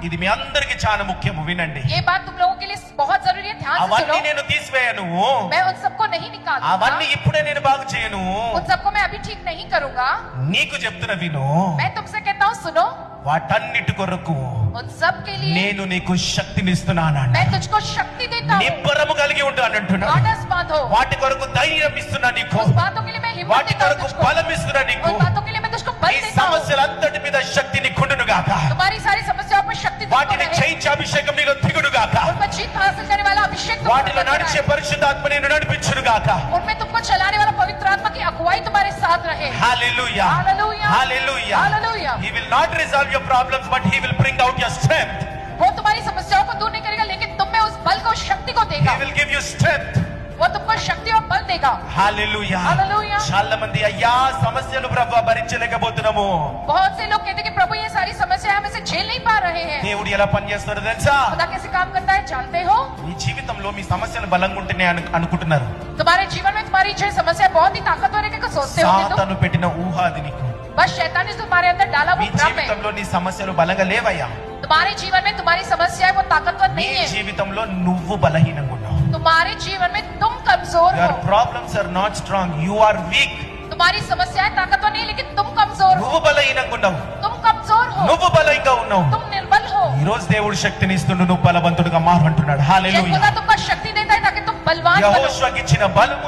ఇది మీ అందరికి చాలా ముఖ్యము, వినండి. ये बात तुम लोगों के लिए बहुत जरूरी है, ध्यान से అవన్నీ सुनो। నేను తీసివేయను, मैं उन सबको नहीं निकालूंगा, అవన్నీ ఇప్పుడే నేను బాగు చేయను. उन सबको मैं अभी ठीक नहीं करूंगा। నీకు చెప్తున్న విను, मैं तुमसे कहता हूँ सुनो, వాటన్నిటి కొరకు उन सब के लिए నేను నీకు శక్తిని ఇస్తున్నాను. मैं तुझको शक्ति देता हूँ। నిబ్బరము కలిగి ఉంటాను అంటున్నాడు. आदर्श बांधो, వాటి కొరకు ధైర్యం ఇస్తున్నా నీకు, उस बातों के लिए मैं हिम्मत వాటి देता हूँ కొరకు तुझको, బలం ఇస్తున్నా నీకు. उन बातों के लिए मैं तुझको बल ఈ देता हूँ। సమస్యలంతటి మీద శక్తి నీకుండును గాక. तुम्हारी सारी समस्याओं पर शक्ति तुमको వాటిని रहे। జయించే అభిషేకం నీలో దిగును గాక. उन पर जीत हासिल करने वाला अभिषेक तुमको వాటిలో देता నడిచే है। పరిశుద్ధాత్మ నిన్ను నడిపించును గాక. उनमें तुमको चलाने वाला पवित्र आत्मा की अगुवाई तुम्हारे साथ रहे। హల్లెలూయా, Hallelujah. Hallelujah. Hallelujah. He will not resolve your problems, but he will bring out your strength. वो तुम्हारी समस्याओं को दूर नहीं करेगा, लेकिन तुम में उस बल को, शक्ति को He देगा। will give you strength. वो तुमको शक्ति और बल देगा। హల్లెలూయా. Hallelujah. చాలా మంది అయ్యా సమస్యలు ప్రభువా భరించలేకపోతున్నాము. बहुत से लोग कहते हैं कि प्रभु ये सारी समस्याएं हम इसे झेल नहीं पा रहे हैं। దేవుడు ఎలా పనిచేస్తాడో తెలుసా? खुदा कैसे काम करता है जानते हो? మీ జీవితంలో మీ సమస్యలు బలంగా ఉంటేనే అనుకుంటున్నారు. तुम्हारे जीवन में तुम्हारी जो समस्या बहुत ही ताकतवर है, क्या सोचते हो तुम? సాతాను పెట్టిన ఊహ అది నీకు. बस शैतान ने तुम्हारे अंदर डाला वो మీ भ्रम है। జీవితంలో నీ సమస్యలు బలంగా లేవయ్యా. तुम्हारे जीवन में तुम्हारी समस्याएं वो ताकतवर నీ नहीं है। జీవితంలో నువ్వు బలహీనంగా ఉన్నావు. तुम्हारे जीवन में तुम कमजोर Your हो। problems are not strong, you are weak. तुम्हारी समस्याएं ताकतवर नहीं, लेकिन तुम कमजोर हो। నువ్వు బలహీనంగా ఉన్నావు, तुम कमजोर हो, నువ్వు బలంగా ఉన్నావు. तुम निर्बल हो। ఈ రోజు దేవుడు శక్తిని ఇస్తుండు, నువ్వు బలవంతుడిగా మారు అంటున్నాడు. ये హల్లెలూయా. खुदा तुमको शक्ति देता है ताकि तुम बलवान बनो। యెహోషువకి ఇచ్చిన బలము